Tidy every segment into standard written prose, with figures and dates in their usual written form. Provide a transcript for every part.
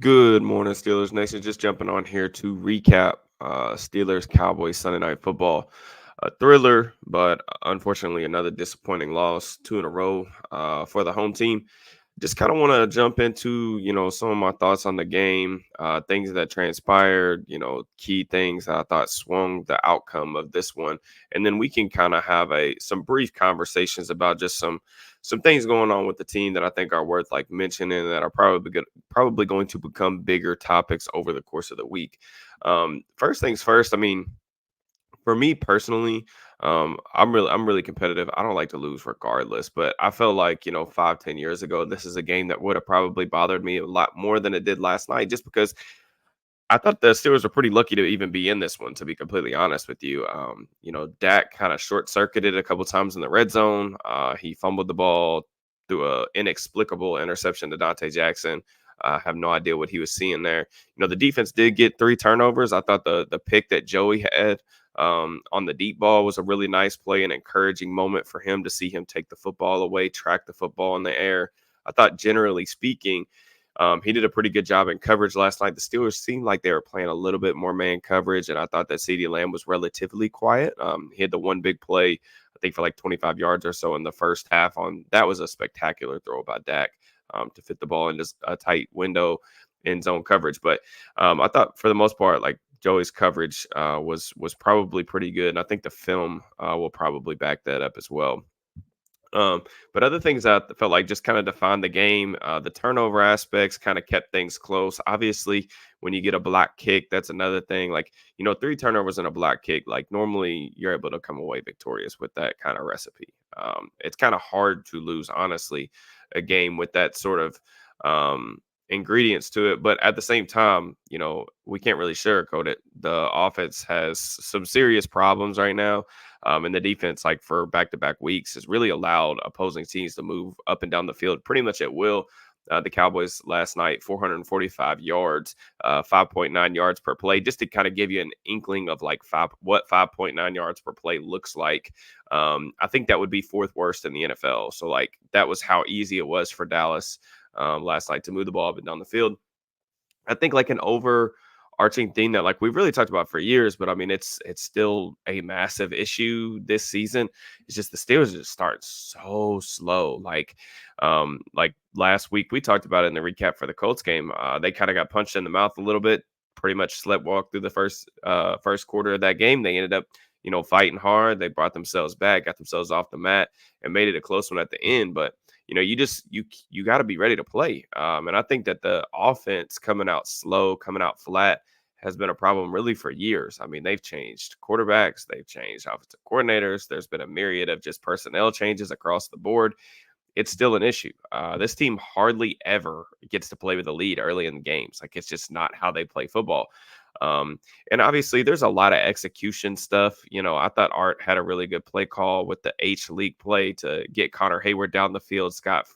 Good morning, Steelers Nation. Just jumping on here to recap Steelers Cowboys Sunday Night Football. A thriller, but unfortunately, another disappointing loss, two in a row for the home team. Just kind of want to jump into, some of my thoughts on the game, things that transpired, key things that I thought swung the outcome of this one, and then we can kind of have a some brief conversations about just some things going on with the team that I think are worth like mentioning that are probably going to become bigger topics over the course of the week. First things first. I mean, for me personally, I'm really competitive. I don't like to lose regardless, but I felt like 5-10 years ago, this is a game that would have probably bothered me a lot more than it did last night, just because I thought the Steelers were pretty lucky to even be in this one, to be completely honest with you. Dak kind of short circuited a couple times in the red zone. He fumbled the ball through a inexplicable interception to Dante Jackson. I have no idea what he was seeing there. The defense did get three turnovers. I thought the pick that Joey had on the deep ball was a really nice play, an encouraging moment for him to see him take the football away, track the football in the air. I thought, generally speaking, he did a pretty good job in coverage last night. The Steelers seemed like they were playing a little bit more man coverage, and I thought that CeeDee Lamb was relatively quiet. He had the one big play, I think, for like 25 yards or so in the first half. That was a spectacular throw by Dak to fit the ball in just a tight window in zone coverage. But I thought for the most part, like Joey's coverage was probably pretty good, and I think the film will probably back that up as well. Um, but other things that I felt like just kind of defined the game, the turnover aspects kind of kept things close. Obviously, when you get a block kick, that's another thing. Like, three turnovers and a block kick, like normally you're able to come away victorious with that kind of recipe. It's kind of hard to lose, honestly, a game with that sort of ingredients to it. But at the same time, we can't really sugarcoat it. The offense has some serious problems right now, and the defense, like for back-to-back weeks, has really allowed opposing teams to move up and down the field pretty much at will. The Cowboys last night, 445 yards, 5.9 yards per play, just to kind of give you an inkling of like what 5.9 yards per play looks like. I think that would be fourth worst in the NFL. So like that was how easy it was for Dallas last night to move the ball up and down the field. I think like an overarching thing that like we've really talked about for years, but I mean it's still a massive issue this season. It's just the Steelers just start so slow. Like last week we talked about it in the recap for the Colts game. They kind of got punched in the mouth a little bit, pretty much sleptwalk through the first quarter of that game. They ended up, fighting hard. They brought themselves back, got themselves off the mat, and made it a close one at the end. But you got to be ready to play. And I think that the offense coming out slow, coming out flat has been a problem really for years. I mean, they've changed quarterbacks, they've changed offensive coordinators. There's been a myriad of just personnel changes across the board. It's still an issue. This team hardly ever gets to play with a lead early in the games. Like it's just not how they play football. And obviously, there's a lot of execution stuff. I thought Art had a really good play call with the H leak play to get Connor Hayward down the field, scot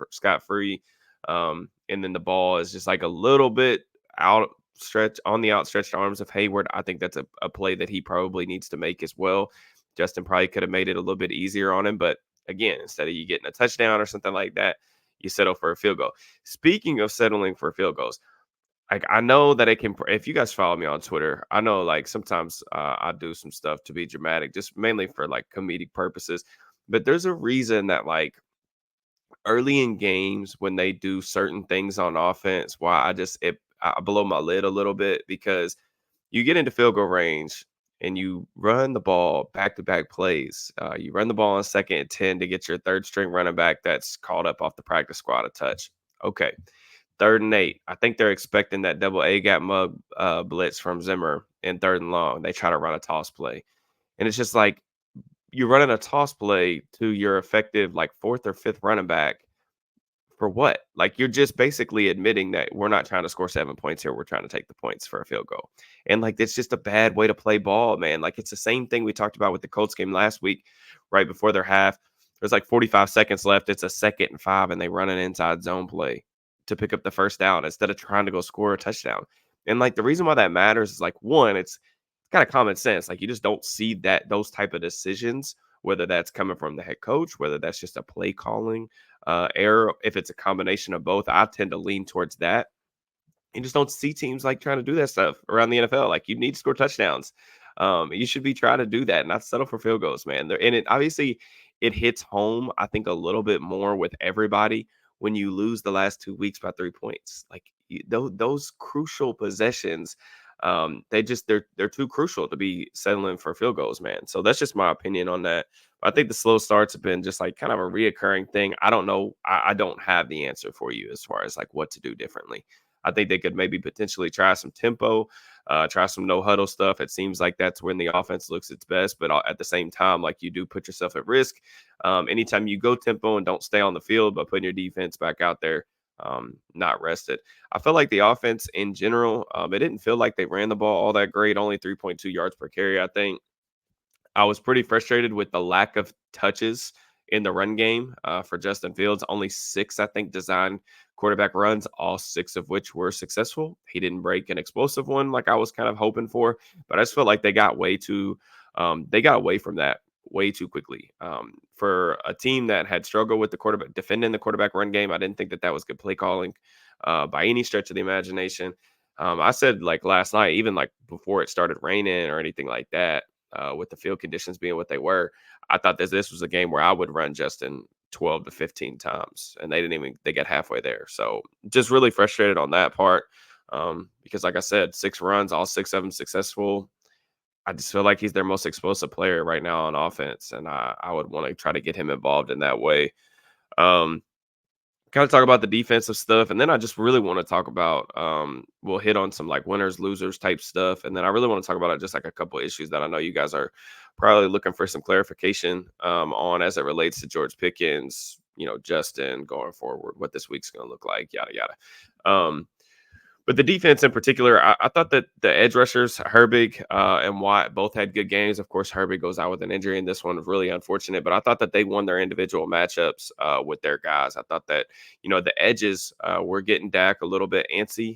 free. And then the ball is just like a little bit outstretched on the outstretched arms of Hayward. I think that's a play that he probably needs to make as well. Justin probably could have made it a little bit easier on him, but again, instead of you getting a touchdown or something like that, you settle for a field goal. Speaking of settling for field goals, like I know that it can. If you guys follow me on Twitter, I know like sometimes I do some stuff to be dramatic, just mainly for like comedic purposes. But there's a reason that like early in games when they do certain things on offense, why I blow my lid a little bit because you get into field goal range and you run the ball back to back plays. You run the ball on 2nd and 10 to get your third string running back that's called up off the practice squad a touch. Okay. 3rd and 8. I think they're expecting that double A gap mug blitz from Zimmer in 3rd and long. They try to run a toss play. And it's just like you're running a toss play to your effective like fourth or fifth running back for what? Like you're just basically admitting that we're not trying to score 7 points here. We're trying to take the points for a field goal. And like it's just a bad way to play ball, man. Like it's the same thing we talked about with the Colts game last week, right before their half. There's like 45 seconds left. It's a 2nd and 5, and they run an inside zone play to pick up the first down instead of trying to go score a touchdown. And like the reason why that matters is like one, it's kind of common sense. Like you just don't see those type of decisions, whether that's coming from the head coach, whether that's just a play calling error. If it's a combination of both, I tend to lean towards that. You just don't see teams like trying to do that stuff around the NFL. Like you need to score touchdowns. You should be trying to do that, not settle for field goals, man. And it obviously it hits home, I think, a little bit more with everybody when you lose the last 2 weeks by 3 points. Like those crucial possessions, they're too crucial to be settling for field goals, man. So that's just my opinion on that. I think the slow starts have been just like kind of a reoccurring thing. I don't know. I don't have the answer for you as far as like what to do differently. I think they could maybe potentially try some tempo, try some no huddle stuff. It seems like that's when the offense looks its best, but at the same time, like you do put yourself at risk. Anytime you go tempo and don't stay on the field, but putting your defense back out there, not rested. I felt like the offense in general, it didn't feel like they ran the ball all that great, only 3.2 yards per carry, I think. I was pretty frustrated with the lack of touches in the run game for Justin Fields. Only six, I think, designed quarterback runs, all six of which were successful. He didn't break an explosive one like I was kind of hoping for, but I just felt like they got away from that way too quickly. For a team that had struggled with the quarterback, defending the quarterback run game, I didn't think that that was good play calling by any stretch of the imagination. I said like last night, even like before it started raining or anything like that, with the field conditions being what they were, I thought that this was a game where I would run Justin 12 to 15 times, and they got halfway there. So just really frustrated on that part because, like I said, six runs, all six of them successful. I just feel like he's their most explosive player right now on offense, and I would want to try to get him involved in that way. Um, Kind of talk about the defensive stuff, and then I just really want to talk about we'll hit on some like winners losers type stuff, and then I really want to talk about just like a couple issues that I know you guys are probably looking for some clarification on as it relates to George Pickens, Justin going forward, what this week's going to look like, yada yada. But the defense in particular, I thought that the edge rushers, Herbig and Watt, both had good games. Of course, Herbig goes out with an injury, and this one was really unfortunate. But I thought that they won their individual matchups with their guys. I thought that, the edges were getting Dak a little bit antsy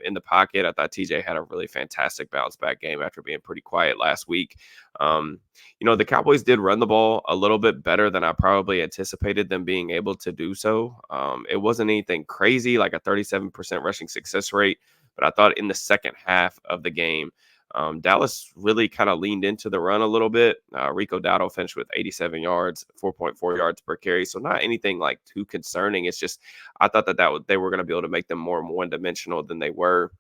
in the pocket. I thought TJ had a really fantastic bounce back game after being pretty quiet last week. Um, the Cowboys did run the ball a little bit better than I probably anticipated them being able to do so. It wasn't anything crazy, like a 37% rushing success rate, but I thought in the second half of the game, Dallas really kind of leaned into the run a little bit. Rico Dowdle finished with 87 yards, 4.4 yards per carry. So not anything like too concerning. It's just I thought that they were going to be able to make them more one dimensional than they were.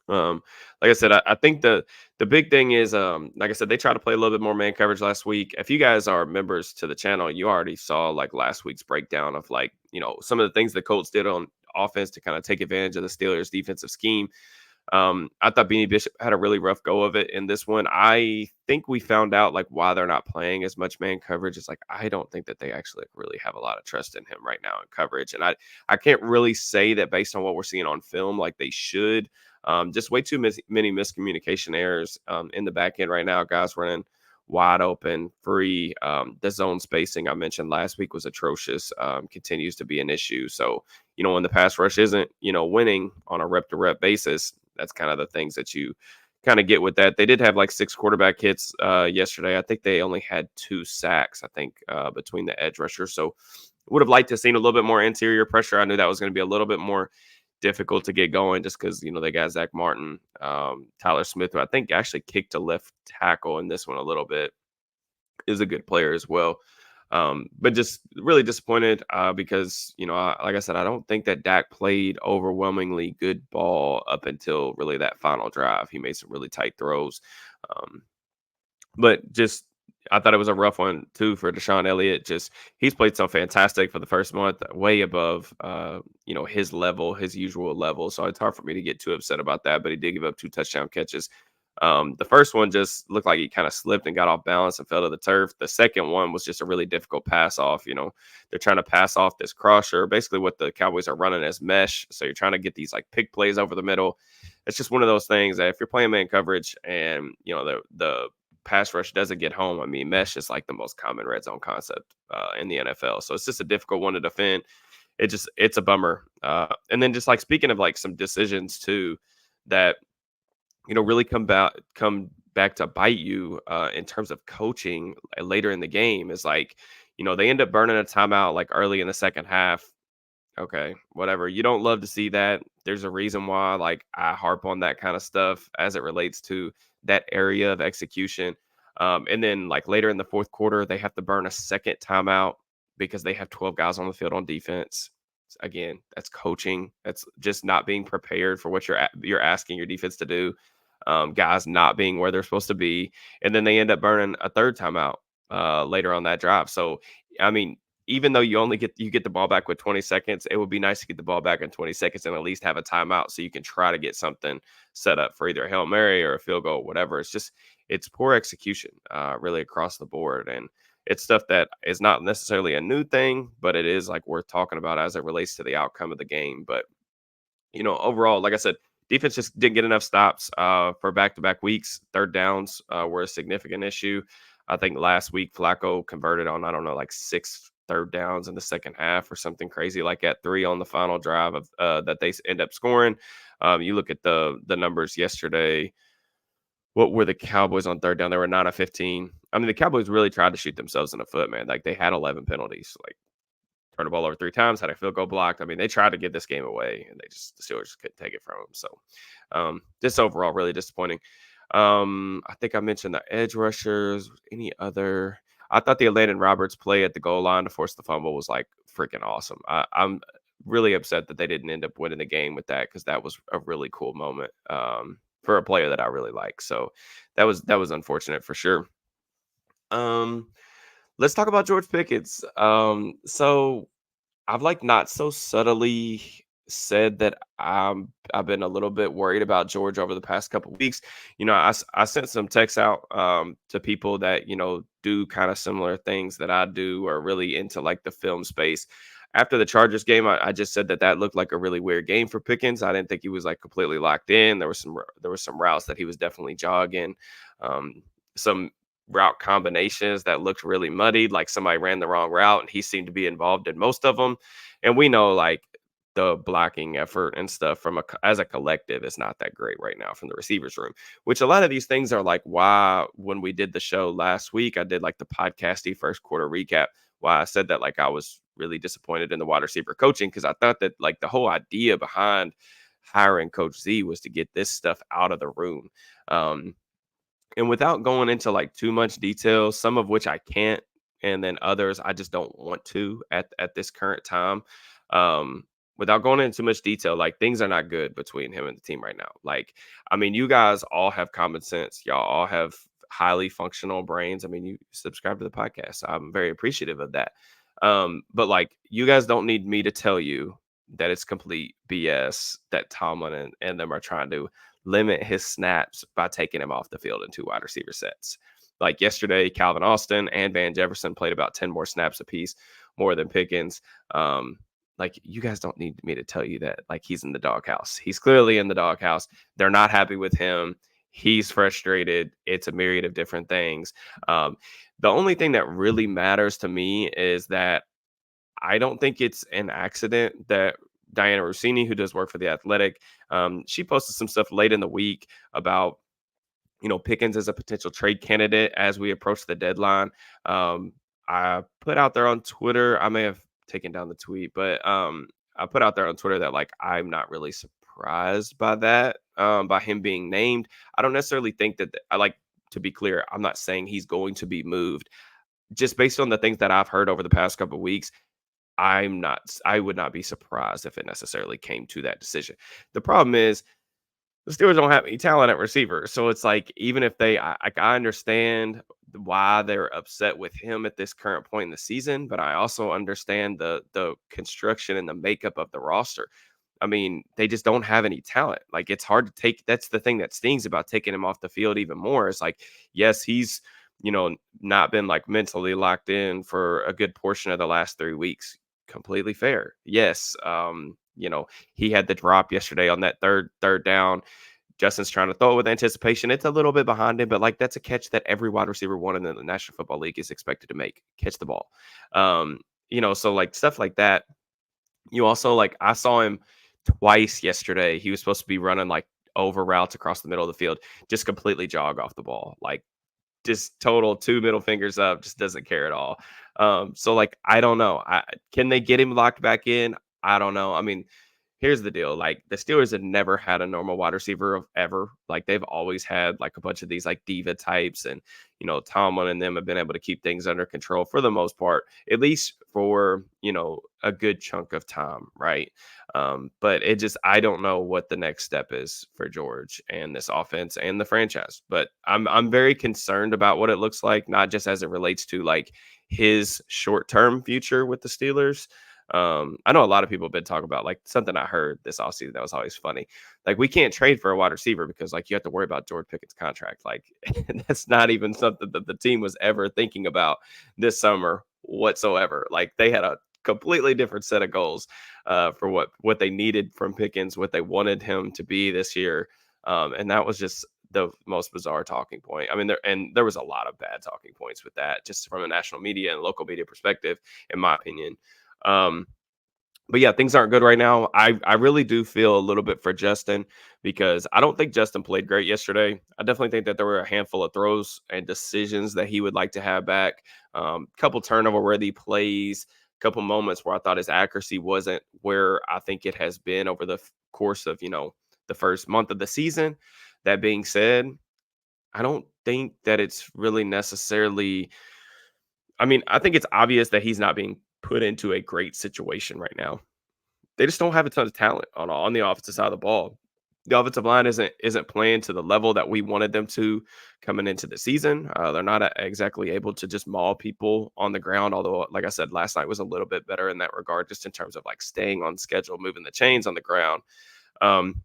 Like I said, I think the big thing is, like I said, they tried to play a little bit more man coverage last week. If you guys are members to the channel, you already saw like last week's breakdown of like, some of the things the Colts did on offense to kind of take advantage of the Steelers' defensive scheme. I thought Beanie Bishop had a really rough go of it in this one. I think we found out like why they're not playing as much man coverage. It's like I don't think that they actually really have a lot of trust in him right now in coverage, and I can't really say that based on what we're seeing on film, like they should. Just way too many miscommunication errors in the back end right now. Guys running wide open, free. The zone spacing I mentioned last week was atrocious. Continues to be an issue. So, when the pass rush isn't, winning on a rep to rep basis, that's kind of the things that you kind of get with that. They did have like six quarterback hits yesterday. I think they only had two sacks, I think, between the edge rushers. So would have liked to have seen a little bit more interior pressure. I knew that was going to be a little bit more difficult to get going just because, they got Zach Martin, Tyler Smith, who I think actually kicked a left tackle in this one a little bit, is a good player as well. But just really disappointed because, like I said, I don't think that Dak played overwhelmingly good ball up until really that final drive. He made some really tight throws. Um, but just I thought it was a rough one too for Deshaun Elliott. Just he's played so fantastic for the first month, way above his level, his usual level. So it's hard for me to get too upset about that. But he did give up two touchdown catches. The first one just looked like he kind of slipped and got off balance and fell to the turf. The second one was just a really difficult pass off. They're trying to pass off this crosser, basically what the Cowboys are running as mesh. So you're trying to get these like pick plays over the middle. It's just one of those things that if you're playing man coverage and the pass rush doesn't get home, I mean, mesh is like the most common red zone concept in the NFL. So it's just a difficult one to defend. It's a bummer. And then just like speaking of like some decisions too that really come back to bite you in terms of coaching later in the game is like, they end up burning a timeout like early in the second half Okay, whatever. You don't love to see that. There's a reason why, like, I harp on that kind of stuff as it relates to that area of execution. And then, like, later in the fourth quarter, they have to burn a second timeout because they have 12 guys on the field on defense. Again, that's coaching. That's just not being prepared for what you're asking your defense to do. Guys not being where they're supposed to be, and then they end up burning a third timeout later on that drive. So, I mean, even though you get the ball back with 20 seconds, it would be nice to get the ball back in 20 seconds and at least have a timeout so you can try to get something set up for either a Hail Mary or a field goal, whatever. It's poor execution, really across the board. And it's stuff that is not necessarily a new thing, but it is like worth talking about as it relates to the outcome of the game. But overall, like I said, defense just didn't get enough stops for back-to-back weeks. Third downs were a significant issue. I think last week Flacco converted on, I don't know, like six third downs in the second half or something crazy like that. Three on the final drive of that they end up scoring. You look at the numbers yesterday. What were the Cowboys on third down? They were 9 of 15. I mean, the Cowboys really tried to shoot themselves in the foot, man. Like they had 11 penalties. Like turned the ball over three times, had a field goal blocked. I mean, they tried to give this game away, and the Steelers couldn't take it from them. So, just overall, really disappointing. I think I mentioned the edge rushers. Any other? I thought the Landon Roberts play at the goal line to force the fumble was like freaking awesome. I'm really upset that they didn't end up winning the game with that because that was a really cool moment for a player that I really like. So that was unfortunate for sure. Um, let's talk about George Pickens. So I've like not so subtly said that I've been a little bit worried about George over the past couple weeks. I sent some texts out to people that do kind of similar things that I do or really into like the film space. After the Chargers game, I just said that looked like a really weird game for Pickens. I didn't think he was like completely locked in. There were some routes that he was definitely jogging. Some route combinations that looked really muddied, like somebody ran the wrong route and he seemed to be involved in most of them. And we know like the blocking effort and stuff as a collective is not that great right now from the receivers room, which a lot of these things are like why when we did the show last week, I did like the podcasty first quarter recap, why I said that like I was really disappointed in the wide receiver coaching because I thought that like the whole idea behind hiring Coach Z was to get this stuff out of the room. And without going into like too much detail, some of which I can't, and then others I just don't want to at this current time. Um, Without going into too much detail, like things are not good between him and the team right now. Like, I mean, you guys all have common sense. Y'all all have highly functional brains. I mean, you subscribe to the podcast. So I'm very appreciative of that. But like, you guys don't need me to tell you that it's complete BS that Tomlin and them are trying to limit his snaps by taking him off the field in two wide receiver sets. Like yesterday, Calvin Austin and Van Jefferson played about 10 more snaps apiece, more than Pickens. Like you guys don't need me to tell you that like he's in the doghouse. He's clearly in the doghouse. They're not happy with him. He's frustrated. It's a myriad of different things. The only thing that really matters to me is that I don't think it's an accident that Diana Rossini, who does work for The Athletic, she posted some stuff late in the week about Pickens as a potential trade candidate as we approach the deadline. I put out there on Twitter, I may have taken down the tweet, but I put out there on Twitter that like I'm not really surprised by that, by him being named. I don't necessarily think that I like to be clear. I'm not saying he's going to be moved. Just based on the things that I've heard over the past couple of weeks, I would not be surprised if it necessarily came to that decision. The problem is the Steelers don't have any talent at receiver. So it's like, even if I understand why they're upset with him at this current point in the season, but I also understand the construction and the makeup of the roster. I mean, they just don't have any talent. Like it's hard to take. That's the thing that stings about taking him off the field even more. It's like, yes, he's not been like mentally locked in for a good portion of the last 3 weeks. Completely fair. Yes. He had the drop yesterday on that third down. Justin's trying to throw it with anticipation. It's a little bit behind him, but like that's a catch that every wide receiver one in the National Football League is expected to make. Catch the ball. So like stuff like that. You also like I saw him twice yesterday. He was supposed to be running like over routes across the middle of the field, just completely jog off the ball. Like just total two middle fingers up, just doesn't care at all. So like I don't know. Can they get him locked back in? I don't know. I mean, here's the deal, like, the Steelers have never had a normal wide receiver of ever. Like, they've always had, like, a bunch of these, like, diva types, and, Tomlin and them have been able to keep things under control for the most part, at least for, a good chunk of time, right? But it just I don't know what the next step is for George and this offense and the franchise, but I'm very concerned about what it looks like, not just as it relates to, like, his short-term future with the Steelers. I know a lot of people have been talking about, like, something I heard this offseason that was always funny. Like, we can't trade for a wide receiver because, like, you have to worry about George Pickett's contract. Like, that's not even something that the team was ever thinking about this summer whatsoever. Like, they had a completely different set of goals for what they needed from Pickens, what they wanted him to be this year. And that was just the most bizarre talking point. I mean, there was a lot of bad talking points with that, just from a national media and local media perspective, in my opinion. Um, but yeah, things aren't good right now. I really do feel a little bit for Justin because I don't think Justin played great yesterday. I definitely think that there were a handful of throws and decisions that he would like to have back. Couple turnover worthy plays, couple moments where I thought his accuracy wasn't where I think it has been over the course of the first month of the season. That being said, I don't think that it's really necessarily. I mean, I think it's obvious that he's not being put into a great situation right now. They just don't have a ton of talent on the offensive side of the ball. The offensive line isn't playing to the level that we wanted them to coming into the season. They're not exactly able to just maul people on the ground. Although, like I said, last night was a little bit better in that regard, just in terms of like staying on schedule, moving the chains on the ground. Um,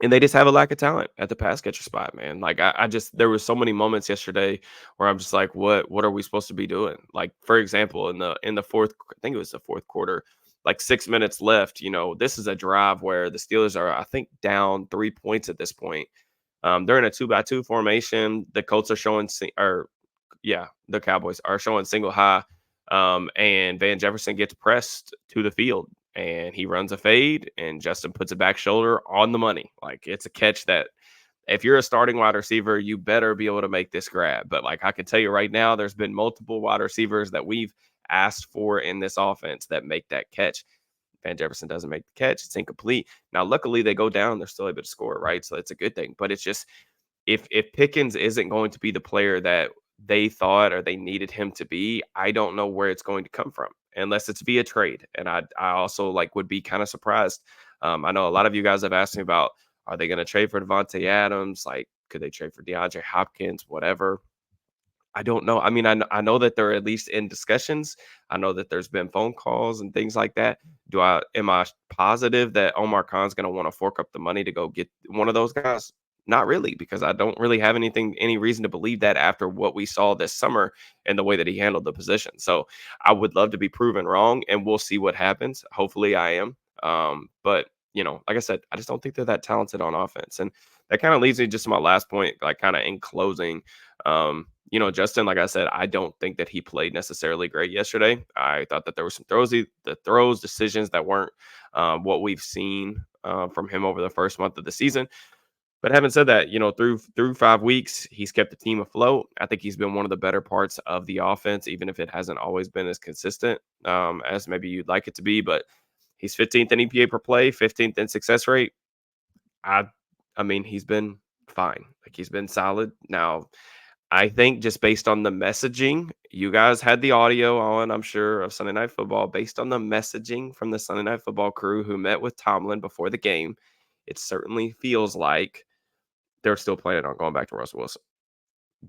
and they just have a lack of talent at the pass catcher spot, man. Like I just there was so many moments yesterday where I'm just like, what are we supposed to be doing? Like, for example, in the fourth, I think it was the fourth quarter, like 6 minutes left. This is a drive where the Steelers are, I think, down 3 points at this point. They're in a 2-by-2 formation. The Colts are showing, or yeah, the Cowboys are showing single high, and Van Jefferson gets pressed to the field, and he runs a fade, and Justin puts a back shoulder on the money. Like, it's a catch that if you're a starting wide receiver, you better be able to make this grab. But like I can tell you right now, there's been multiple wide receivers that we've asked for in this offense that make that catch. Van Jefferson doesn't make the catch; it's incomplete. Now, luckily, they go down; they're still able to score, right? So it's a good thing. But it's just if Pickens isn't going to be the player that they thought or they needed him to be, I don't know where it's going to come from unless it's via trade. And I also like would be kind of surprised. I know a lot of you guys have asked me about, are they going to trade for Devontae Adams? Like, could they trade for DeAndre Hopkins? Whatever. I don't know. I mean, I know that they're at least in discussions. I know that there's been phone calls and things like that. Am I positive that Omar Khan's going to want to fork up the money to go get one of those guys? Not really, because I don't really have any reason to believe that after what we saw this summer and the way that he handled the position. So I would love to be proven wrong, and we'll see what happens. Hopefully, I am. But like I said, I just don't think they're that talented on offense, and that kind of leads me just to my last point, like kind of in closing. Justin, like I said, I don't think that he played necessarily great yesterday. I thought that there were some throws, decisions that weren't what we've seen from him over the first month of the season. But having said that, through 5 weeks, he's kept the team afloat. I think he's been one of the better parts of the offense, even if it hasn't always been as consistent as maybe you'd like it to be. But he's 15th in EPA per play, 15th in success rate. I, I mean, he's been fine. Like, he's been solid. Now, I think just based on the messaging, you guys had the audio on, I'm sure, of Sunday Night Football. Based on the messaging from the Sunday Night Football crew who met with Tomlin before the game, it certainly feels like they're still planning on going back to Russell Wilson.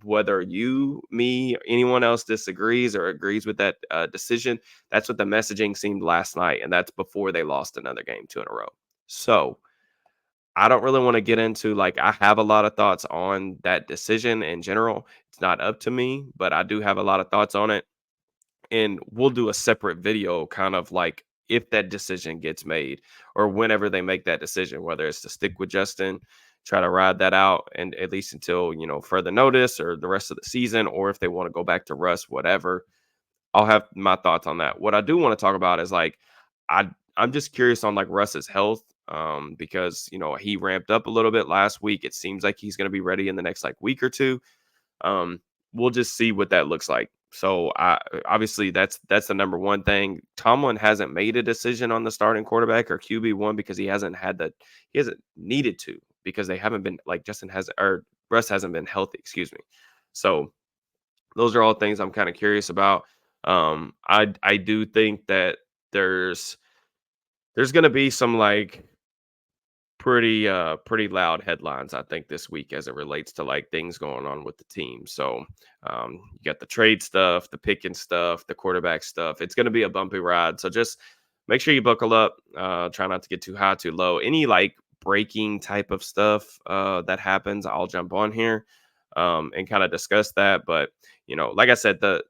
Whether you, me, or anyone else disagrees or agrees with that decision, that's what the messaging seemed last night, and that's before they lost another game 2 in a row. So I don't really want to get into, like, I have a lot of thoughts on that decision in general. It's not up to me, but I do have a lot of thoughts on it, and we'll do a separate video kind of like if that decision gets made or whenever they make that decision, whether it's to stick with Justin, try to ride that out, and at least until further notice or the rest of the season, or if they want to go back to Russ, whatever. I'll have my thoughts on that. What I do want to talk about is, like, I'm just curious on, like, Russ's health, because he ramped up a little bit last week. It seems like he's going to be ready in the next, like, week or two. um, we'll just see what that looks like. So obviously that's the number one thing. Tomlin hasn't made a decision on the starting quarterback or QB1 because he hasn't needed to because they haven't been like Justin has or Russ hasn't been healthy, excuse me. So those are all things I'm kind of curious about. I do think that there's there's gonna be some like pretty loud headlines I think this week as it relates to like things going on with the team. So you got the trade stuff, the picking stuff, the quarterback stuff. It's going to be a bumpy ride. So just make sure you buckle up. Try not to get too high, too low. Any like breaking type of stuff that happens, I'll jump on here and kind of discuss that. But like I said, the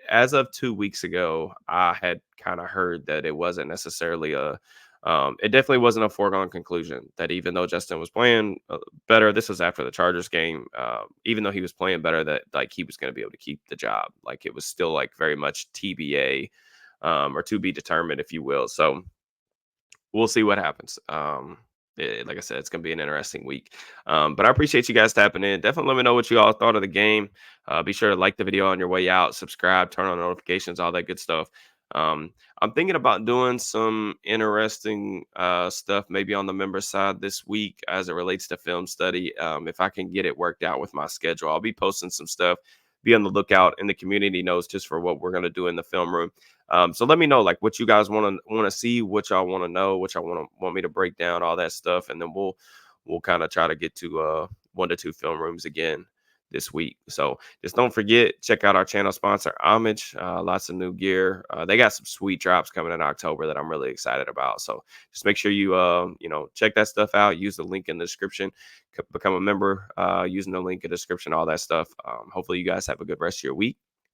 as of 2 weeks ago, I had kind of heard that it wasn't necessarily a it definitely wasn't a foregone conclusion that even though Justin was playing better, this was after the Chargers game. Even though he was playing better, that like he was going to be able to keep the job. Like it was still like very much TBA or to be determined, if you will. So we'll see what happens. Like I said, it's going to be an interesting week. But I appreciate you guys tapping in. Definitely let me know what you all thought of the game. Be sure to like the video on your way out, subscribe, turn on notifications, all that good stuff. I'm thinking about doing some interesting stuff maybe on the member side this week as it relates to film study. If I can get it worked out with my schedule, I'll be posting some stuff. Be on the lookout in the community notes just for what we're going to do in the film room. So let me know like what you guys want to see, what y'all want to know, what y'all want me to break down, all that stuff, and then we'll kind of try to get to 1 to 2 film rooms again this week. So just don't forget, check out our channel sponsor, Homage. Lots of new gear. They got some sweet drops coming in October that I'm really excited about. So just make sure you check that stuff out. Use the link in the description. Become a member using the link in the description, all that stuff. Hopefully you guys have a good rest of your week.